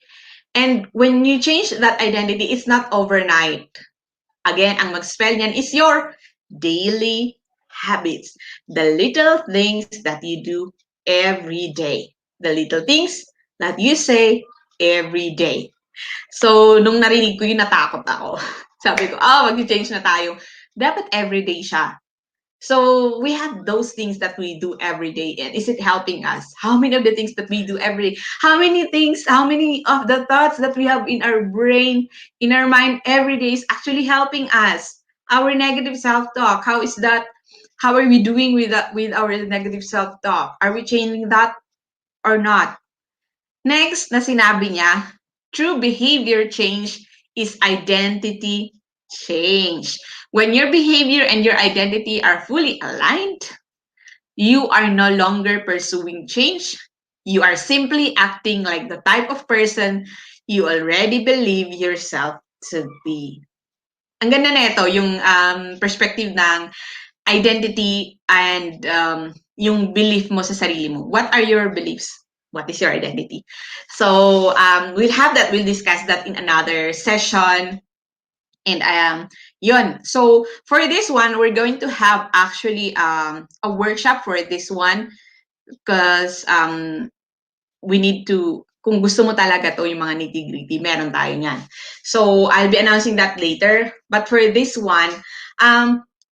And when you change that identity, it's not overnight. Again, ang mag-spell niyan is your daily habits. The little things that you do every day. The little things that you say every day. So, nung narinig ko yun, natakot ako. Sabi ko, mag-change na tayo. Dapat everyday siya. So we have those things that we do every day. And is it helping us? How many of the things that we do every day? How many things, how many of the thoughts that we have in our brain, in our mind every day is actually helping us? Our negative self-talk, how is that? How are we doing with that, with our negative self-talk? Are we changing that or not? Next na sinabi niya, true behavior change is identity change. When your behavior and your identity are fully aligned, you are no longer pursuing change. You are simply acting like the type of person you already believe yourself to be. Ang ganda na ito, yung perspective ng identity and yung belief mo sa sarili mo. What are your beliefs? What is your identity? So we'll have that. We'll discuss that in another session. And yun. So for this one, we're going to have actually a workshop for this one because we need to, kung gusto mo talaga to, yung mga nitty-gritty, meron tayo niyan. So, I'll be announcing that later. But for this one,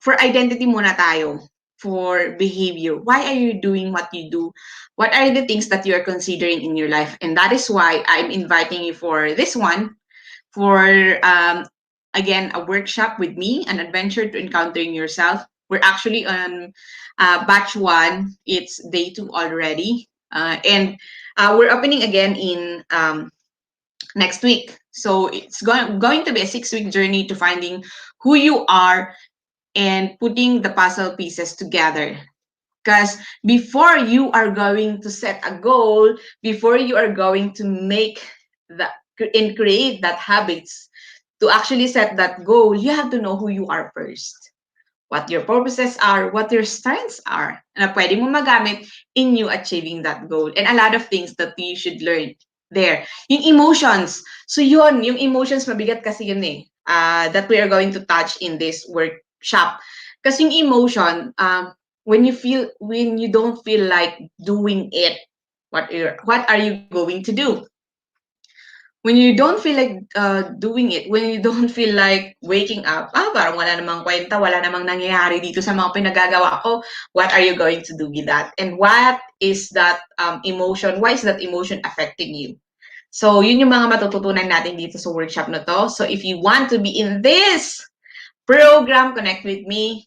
for identity muna tayo, for behavior. Why are you doing what you do? What are the things that you are considering in your life? And that is why I'm inviting you for this one, for, again, a workshop with me, an adventure to encountering yourself. We're actually on batch 1. It's day 2 already. And we're opening again in next week. So it's going to be a 6-week journey to finding who you are and putting the puzzle pieces together. Because before you are going to set a goal, before you are going to make that and create that habits, to actually set that goal, you have to know who you are first. What your purposes are, what your strengths are, na pwede mo magamit in you achieving that goal. And a lot of things that you should learn there. Yung emotions. So yun, yung emotions, mabigat kasi yun eh. That we are going to touch in this workshop. Kasi yung emotion, when you don't feel like doing it, what are you going to do? When you don't feel like doing it, when you don't feel like waking up, parang wala namang kwenta, wala namang nangyayari dito sa mga pinagagawa ko, what are you going to do with that? And what is that emotion? Why is that emotion affecting you? So, yun yung mga matututunan natin dito sa workshop na to. So, if you want to be in this program, connect with me.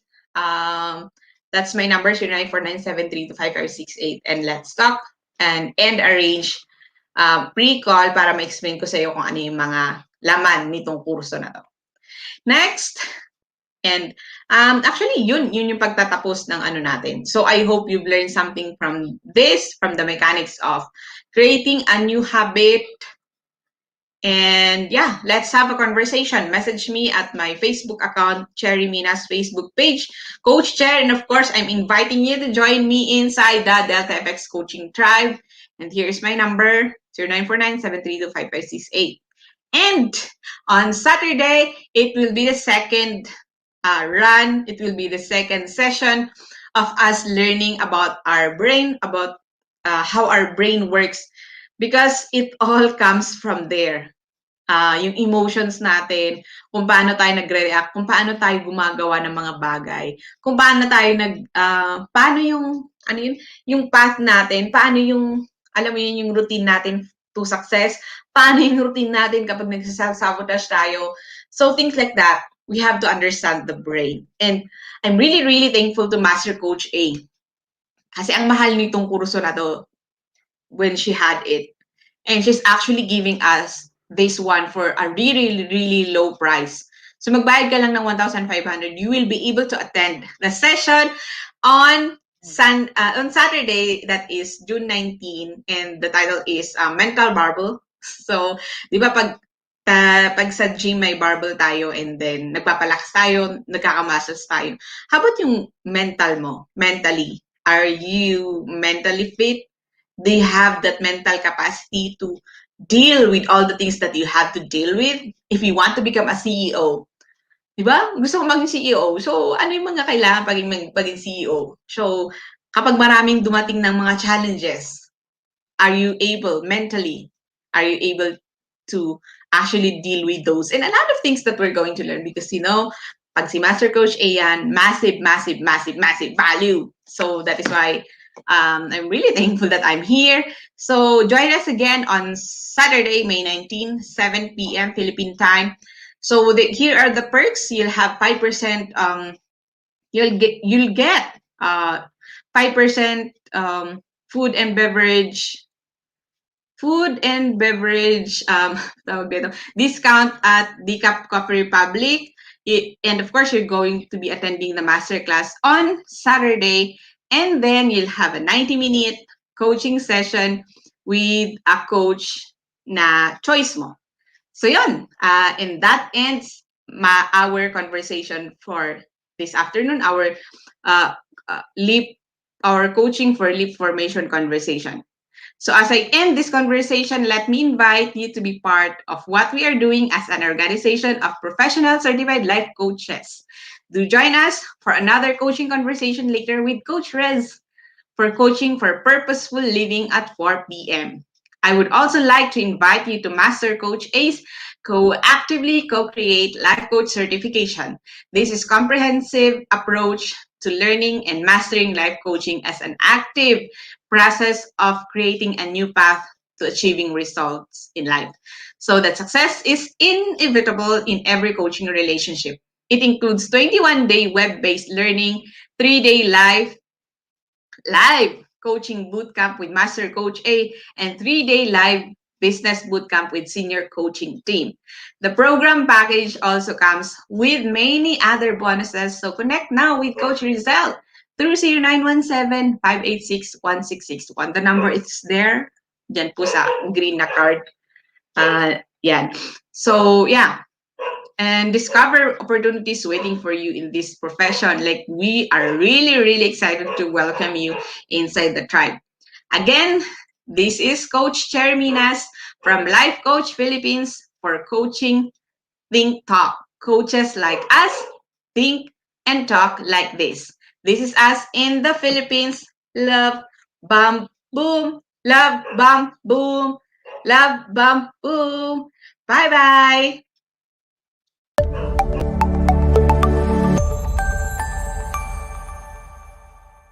That's my number, 0949732558, and let's talk and arrange pre-call para ma-explain ko sa iyo kung ano yung mga laman nitong kurso na to. Next, and actually, yun yung pagtatapos ng ano natin. So I hope you've learned something from this, from the mechanics of creating a new habit. And yeah, let's have a conversation. Message me at my Facebook account, Cherry Minas Facebook page, Coach Cher. And of course, I'm inviting you to join me inside the Delta FX Coaching Tribe. And here's my number, 0949-732-5568. And on Saturday, it will be the second run. It will be the second session of us learning about our brain, about how our brain works, because it all comes from there. Yung emotions natin, kung paano tayo nagre-react, kung paano tayo gumagawa ng mga bagay, kung paano tayo paano yung, ano yun, yung path natin, paano yung, alam mo yun, yung routine natin to success, paano yung routine natin kapag nagsasabotage tayo. So things like that, we have to understand the brain. And I'm really, really thankful to Master Coach A. Kasi ang mahal nitong kurso na to when she had it. And she's actually giving us this one for a really, really low price. So magbayad ka lang ng 1,500, you will be able to attend the session on Saturday, that is June 19, and the title is Mental Barbell. So, di ba pag sa gym may barbell tayo and then nagpapalakas tayo, nagkakamuscles tayo. How about yung mental mo? Mentally, are you mentally fit? They have that mental capacity to deal with all the things that you have to deal with if you want to become a CEO. Diba? Gusto ko maging CEO. So, ano yung mga kailangan paging CEO? So, kapag maraming dumating ng mga challenges, are you able mentally? Are you able to actually deal with those? And a lot of things that we're going to learn because, pag si Master Coach Ayan, massive, massive, massive, massive value. So that is why I'm really thankful that I'm here. So join us again on Saturday, May 19, 7 p.m. Philippine time. So here are the perks. You'll have 5%. You'll get 5% food and beverage tawag dito, discount at Decaf Coffee Republic. And of course, you're going to be attending the masterclass on Saturday. And then you'll have a 90-minute coaching session with a coach na choice mo. So yun, and that ends our conversation for this afternoon, uh, leap, our coaching for leap formation conversation. So as I end this conversation, let me invite you to be part of what we are doing as an organization of professional certified life coaches. Do join us for another coaching conversation later with Coach Rez for coaching for purposeful living at 4 p.m. I would also like to invite you to Master Coach Ace co-actively co-create life coach certification. This is comprehensive approach to learning and mastering life coaching as an active process of creating a new path to achieving results in life. So that success is inevitable in every coaching relationship. It includes 21-day web-based learning, 3-day live coaching bootcamp with Master Coach A, and 3-day live business bootcamp with senior coaching team. The program package also comes with many other bonuses, so connect now with Coach Rizal through 0917-586-1661. The number is there, dyan po sa green na card. Yan. So, yeah, and discover opportunities waiting for you in this profession. Like, we are really, really excited to welcome you inside the tribe. Again, this is Coach Cherry Minas from Life Coach Philippines for Coaching Think Talk. Coaches like us think and talk like this. This is us in the Philippines. Love, bam, boom. Love, bam, boom. Love, bam, boom. Bye-bye.